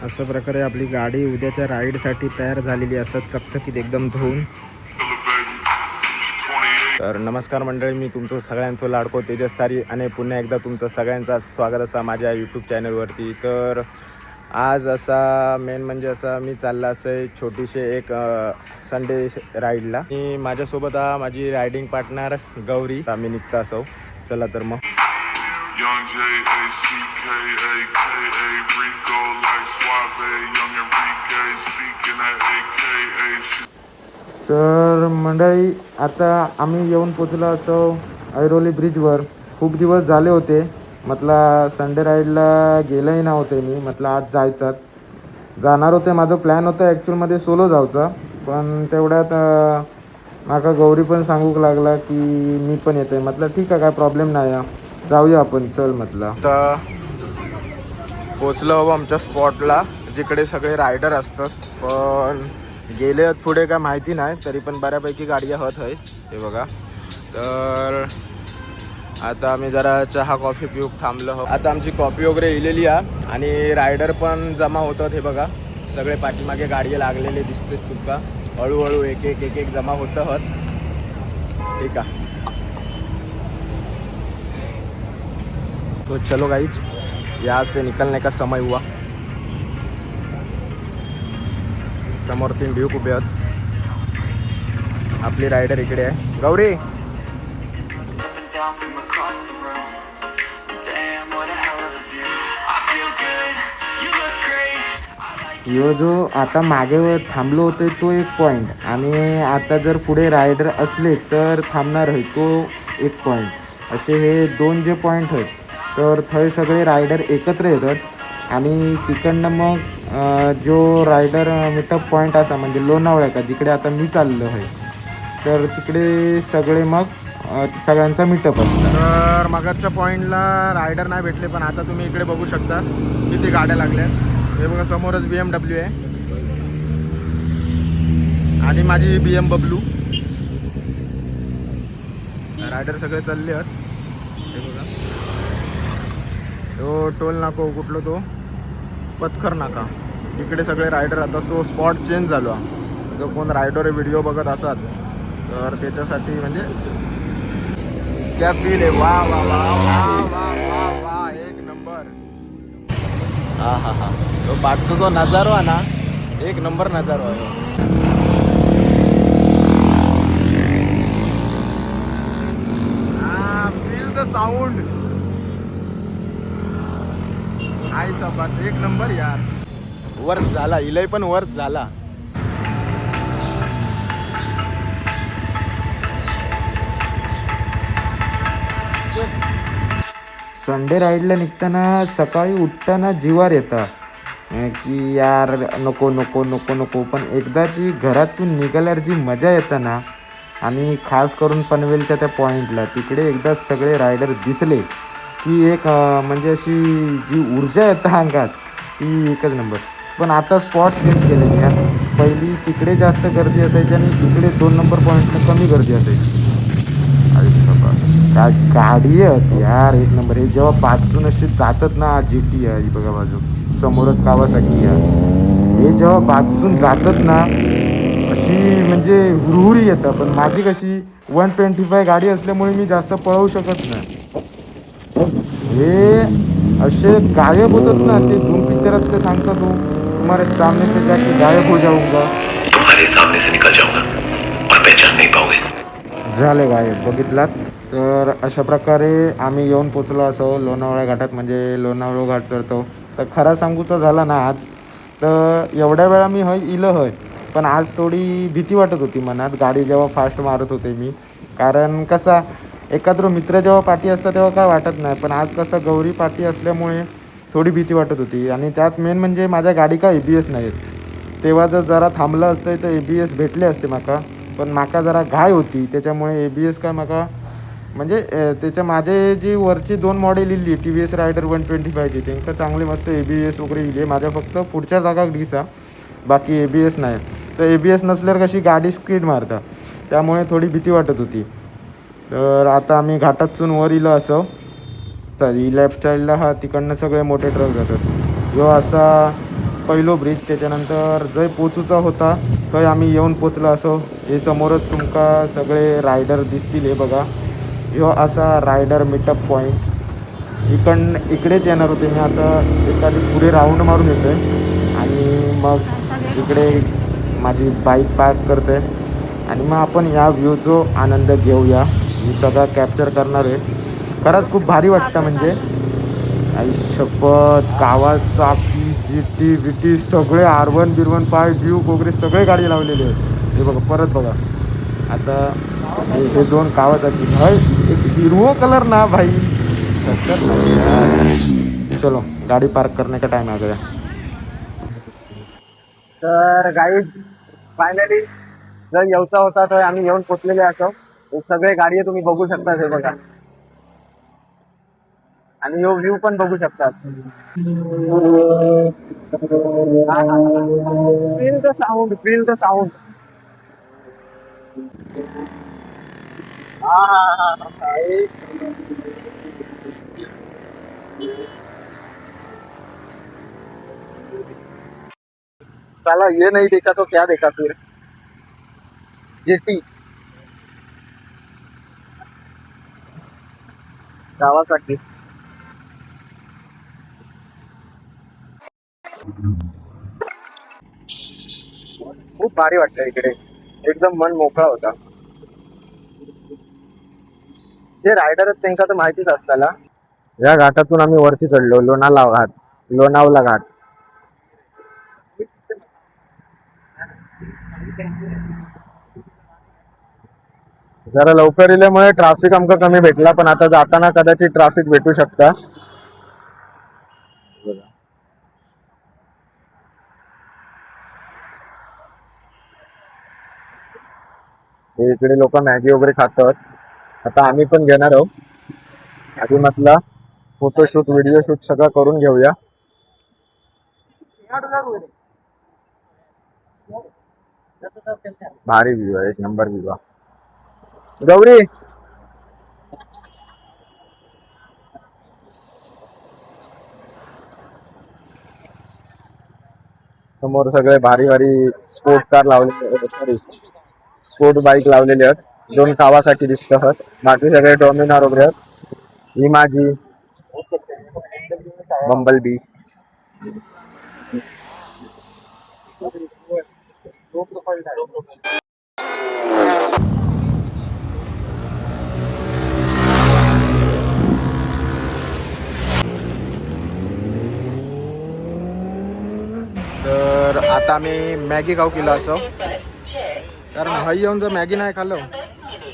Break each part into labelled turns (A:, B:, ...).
A: अशा प्रकारे आपली गाडी उद्याच्या राईडसाठी तयार झालेली असत, चकचकीत एकदम धुवून. तर नमस्कार मंडळी, मी तुमचं सगळ्यांचं लाडको तेजस तारी आणि पुन्हा एकदा तुमचं सगळ्यांचं स्वागत असा माझ्या यूट्यूब चॅनलवरती. तर आज असा मेन म्हणजे असा मी चालला असं छोटीशी एक संडे राईडला. आणि माझ्यासोबत माझी रायडिंग पार्टनर गौरी. आम्ही निघता असो. चला तर मग. तर मंडळी आता आम्ही येऊन पोचलो असो ऐरोली ब्रिजवर. खूप दिवस झाले होते, म्हटलं संडे राईडला गेलंही नव्हते मी, म्हटलं आज जाणार होते. माझं प्लॅन होतं ॲक्च्युअलमध्ये सोलो जायचा, पण तेवढ्यात माका गौरी पण सांगूक लागला की मी पण येते. म्हटलं ठीक आहे, काय प्रॉब्लेम नाही, जाऊया आपण, चल म्हटलं. तर पोचलो आमच्या स्पॉटला जिकडे सगळे रायडर असतात, पण गेले आहेत पुढे काय माहिती नाही, तरी पण बऱ्यापैकी गाड्या होत आहेत. हे बघा. तर आता आम्ही जरा चहा कॉफी पिऊक थांबलो. आता आमची कॉफी वगैरे इलेली आहे आणि रायडर पण जमा होतात. हे बघा, सगळे पाठीमागे गाडी लागलेले दिसतात तुमका. हळूहळू एक एक जमा होत आहोत. ठीक आहे. तो चलो गाइज, यहाँ से निकलने का समय हुआ. समोर 3 ड्यूक उभे आहेत. आपली रायडर इकडे आहे. गौरी, यो जो आता मागे थांबलो होते तो एक पॉईंट, आणि आता जर पुढे रायडर असले तर थांबणार आहे तो एक पॉईंट. असे हे 2 जे पॉईंट आहेत, तर थंय सगळे रायडर एकत्र येतात आणि तिकडनं मग जो रायडर मीटअप पॉईंट असा म्हणजे लोणावळा का जिकडे आता मी चाललो आहे, तर तिकडे सगळे मग सगळ्यांचा मीटअप असतो. तर मागच्या पॉईंटला रायडर नाही भेटले, पण आता तुम्ही इकडे बघू शकता किती गाड्या लागल्या. हे बघा, समोरच BMW आहे आणि माझी BMW. रायडर सगळे चालले आहेत. हे बघा, तो टोल नाको कुठलो, तो पत्थर नाका, इकडे सगळे रायडर. आता सो स्पॉट चेंज झालो. जो कोण रायडर व्हिडिओ बघत असतात तर त्याच्यासाठी म्हणजे क्या फील आहे. वा वा वा वा वा वा वा, एक नंबर. हा हा हा, तो बागचा जो नजारो आहे ना, एक नंबर नजारो आहे. Feel the sound. हाय शाबास, एक नंबर यार. वर्क झाला, इलय पण वर्क झाला. संडे राईडला निघताना सकाळी उठताना जीवार येतं की यार नको नको नको नको, पण एकदाची घरातून निघाल्यावर जी मजा येतं ना, आणि खास करून पनवेलच्या त्या पॉईंटला तिकडे एकदा सगळे रायडर दिसले की एक म्हणजे अशी जी ऊर्जा येतं अंगात ती एकच नंबर. पण आता स्पॉट चेंज केले मी. पहिली तिकडे जास्त गर्दी असायची आणि तिकडे 2 नंबर पॉईंटला कमी गर्दी असायची. काय गाडी आहे यार, एक नंबर. हे जेव्हा बाजून अशी जातात ना, GT आहे बघा बाजू, समोरच कावासाकी आहे, हे जेव्हा बाजून जातात ना अशी म्हणजे हुरहुरी येतं. पण माझी कशी 125 गाडी असल्यामुळे मी जास्त पळवू शकत नाही. हे असे गायब होतात ना, ते 2 पिक्चरात ते सांगता, तो तुम्हारे सामने से जाके गायब हो जाऊंगा, तुम्हारे सामने से निकल जाऊंगा और पहचान नहीं पाओगे. झाले गायब, बघितलात. तर अशा प्रकारे आम्ही येऊन पोचलो असो लोणावळा घाटात. म्हणजे लोणावळा घाट चढतो. तर खरा सांगूचा झाला ना आज, तर एवढ्या वेळा मी इलं होय, पण आज थोडी भीती वाटत होती मनात गाडी जेव्हा फास्ट मारत होते मी. कारण कसा एखाद्रो मित्र जेव्हा पाठी असतं तेव्हा काय वाटत नाही, पण आज कसं गौरी पाठी असल्यामुळे थोडी भीती वाटत होती. आणि त्यात मेन म्हणजे माझ्या गाडी का ABS नाही आहेत. तेव्हा जर जरा थांबलं असतं तर ABS भेटले असते माका, पण माका जरा घाय होती त्याच्यामुळे ABS काय माका म्हणजे त्याच्या माझे जी वरची 2 मॉडेल इली TVS रायडर 125 त्यांना चांगले मस्त ABS वगैरे इले. माझ्या फक्त पुढच्या जागा डिसा, बाकी ABS नाही. तर ABS नसल्यावर कशी गाडी स्पीड मारता, त्यामुळे थोडी भीती वाटत होती. तर आता आम्ही घाटातून वर इलो असं. तर ही लेफ्ट साईडला तिकडनं सगळे मोठे ट्रक जातात. जो असा पहिलो ब्रिज, त्याच्यानंतर जय पोचूचा होता थंय आम्ही येऊन पोचलो असो. हे समोरच तुमका सगळे रायडर दिसतील. हे बघा, ह्यो असा रायडर मीटअप पॉईंट. इकडेच येणार होते मी, आता एखादी पुढे राऊंड मारून येतो आहे आणि मग इकडे माझी बाईक पार्क करते आणि मग आपण या व्ह्यूचो आनंद घेऊया. मी सगळा कॅप्चर करणार आहे. खरंच खूप भारी वाटतं. म्हणजे आई शपथ, कावासाकी GT VT सगळे R1 बिरवन 5 ड्यूक वगैरे सगळे गाडी लावलेले आहेत. हे बघा, परत बघा. आता हे दोन कावासाकी भाई, एक हिरवो कलर ना भाई. चलो गाडी पार्क करने का टाइम आ गया.
B: तर गाईज फायनली जर येऊचा होता तर आम्ही येऊन पोचलेले असो. सगळे गाडी तुम्ही बघू शकता. हे बघा, आणि यो व्ह्यू पण बघू शकतात. Feel the sound, feel the sound. साला ये नहीं देखा तो क्या देखा फिर. GT गावासाठी खूप भारी वाटतं इकडे. एकदम मन मोकळा होता. जे रायडर आहेत त्यांचा तर माहितीच असताना. या घाटातून आम्ही वरती चढलो, लोणावला घाट. जरा लवकर इल्यामुळे ट्रॅफिक आमका कमी भेटला, पण आता जाताना कदाचित ट्रॅफिक भेटू शकता. हे इकडे लोक मॅगी वगैरे खातात. आता आम्ही पण घेणार आहोत. आधी म्हटलं फोटोशूट व्हिडिओ शूट सगळं करून घेऊया. भारी व्ह्यू आहे, एक नंबर व्ह्यू आहे. गौरी समोर सगळे भारी भारी स्पोर्ट कार लावलेले, सॉरी स्पोर्ट बाईक लावलेले आहेत. दोन कावासाठी दिसतात, बाकी सगळे डॉमिनार वगैरे आहेत. ही माझी बंबल बी.
A: तर आता आम्ही मॅगी खाऊ केलं असं, कारण हई येऊन जर मॅगी नाही खाल्लं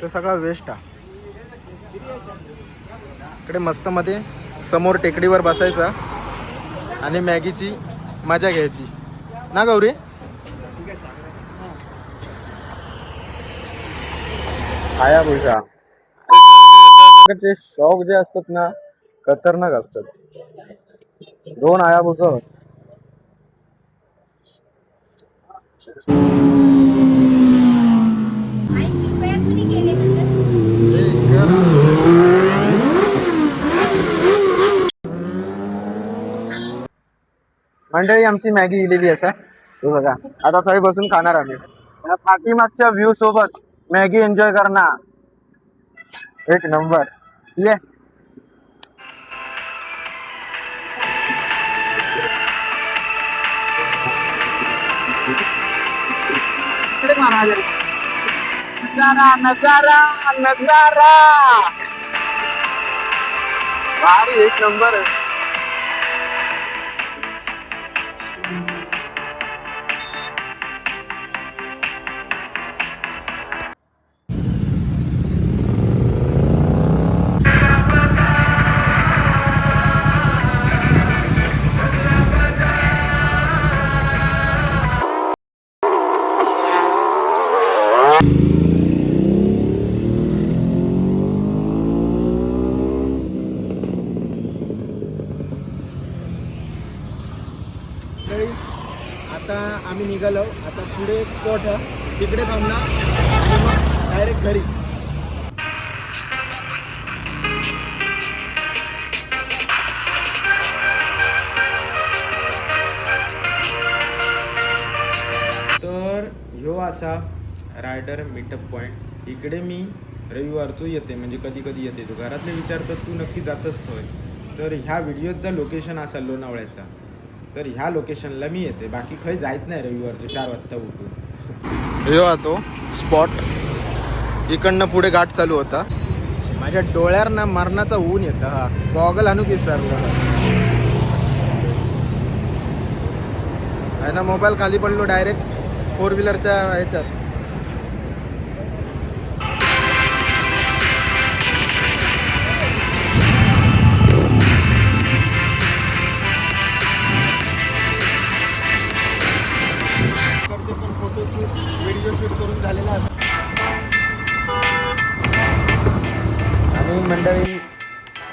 A: तर सगळं वेस्ट आहे. इकडे मस्त मध्ये समोर टेकडीवर बसायचा आणि मॅगीची मजा घ्यायची ना गौरी.
B: आया भुसा शॉक जे असतात ना, खतरनाक असतात. दोन आया भुसा मंडळी. आमची मॅगी इलेली असा, हे बघा. आता थोडी बसून खाणार आम्ही. पाठीमागच्या व्ह्यू सोबत मॅगी एन्जॉय करणार. एक नंबर. ये नजारा नजारा नजारा भारी, एक नंबर आहे.
A: आता आम्ही निघालो. आता पुढे एक स्पॉट आहे, तिकडे थांबणार आणि मग डायरेक्ट घरी. असा रायडर मीटअप पॉईंट. इकडे मी रविवारचो येते, म्हणजे कधी कधी येते. तो घरातले विचारतात तू नक्की जातच खंय. तर ह्या व्हिडिओचा लोकेशन असा लोणावळ्याचा, तर ह्या लोकेशनला मी येते. बाकी खंय जायत नाही रविवारचं 4 वाजता उठून.
B: यो तो स्पॉट इकडनं पुढे घाट चालू होता. माझ्या डोळ्यावर ना मरणाचा ऊन येतं. हा गॉगल आणू की सर आहे ना. मोबाईल खाली पडलो डायरेक्ट 4 व्हीलरच्या ह्याच्यात. पण फोटोशूट व्हिडिओ शूट करून झालेला आहे. आणि मंडळी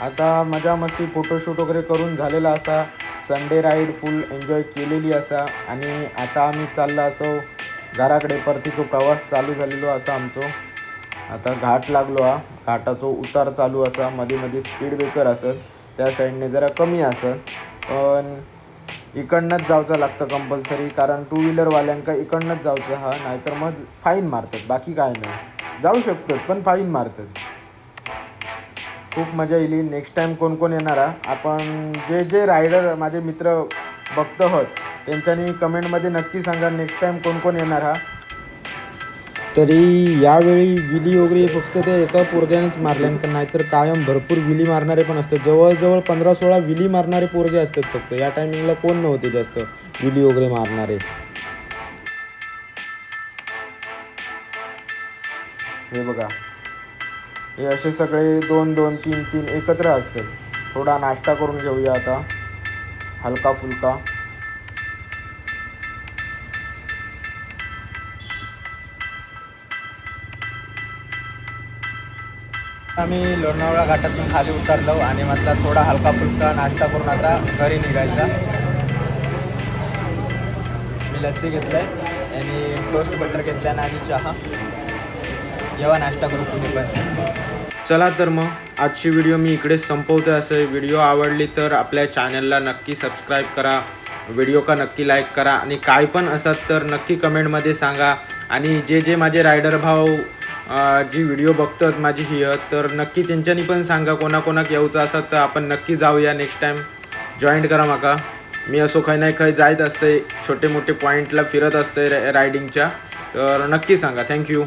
B: आता मजा मस्ती फोटोशूट वगैरे करून झालेला असा. संडे राईड फुल एन्जॉय केलेली असा. आणि आता आम्ही चाललो असो घराकडे. परतीचो प्रवास चालू झालेलो असा आमचो. आता घाट लागलो हा. घाटाचो उतार चालू असा. मध्ये मध्ये स्पीड ब्रेकर असत, त्या साईडने जरा कमी असत. पण इकडनंच जायचं लागतं कंपल्सरी, कारण 2 व्हीलरवाल्यांका इकडनंच जायचं हा. नाहीतर मग फाईन मारतात. बाकी काय नाही, जाऊ शकतात पण फाईन मारतात. खूप मजा येईल. नेक्स्ट टाईम कोण कोण येणार हा. आपण जे जे रायडर माझे मित्र बघत आहोत त्यांच्यानी कमेंटमध्ये नक्की सांगा नेक्स्ट टाईम कोण कोण येणार हा. तरी यावेळी विली वगैरे फक्त ते एका पोरग्यानेच मारल्यानंतर, नाहीतर कायम भरपूर विली मारणारे पण असतात. जवळजवळ 15-16 विली मारणारे पोरगे असतात. फक्त या टायमिंगला कोण नव्हते जास्त विली वगैरे मारणारे. हे बघा, हे असे सगळे 2-2, 3-3 एकत्र असतात. थोडा नाश्ता करून घेऊया आता हलका फुलका. आम्ही लोणावळा घाटातून खाली उतरलो आणि म्हटलं थोडा हलका फुलका नाश्ता करून आता घरी निघायचा. मी लस्सी घेतलं आहे आणि टोस्ट बटर घेतलं आणि चहा. जेव्हा नाश्ता करू तुम्ही पण. चला तर मग आजची व्हिडिओ मी इकडेच संपवते. असं व्हिडिओ आवडली तर आपल्या चॅनलला नक्की सबस्क्राईब करा, व्हिडिओ का नक्की लाईक करा आणि काय पण असत तर नक्की कमेंटमध्ये सांगा. आणि जे जे माझे रायडर भाऊ जी व्हिडिओ बघतात माझी ही, तर नक्की त्यांच्यानी पण सांगा कोणाकोणाक यायचं असत तर आपण नक्की जाऊया. नेक्स्ट टाईम जॉईंट करा माका. मी असो खय नाही खय जायत असते, छोटे मोठे पॉईंटला फिरत असते रायडिंगच्या. तर नक्की सांगा. थँक्यू.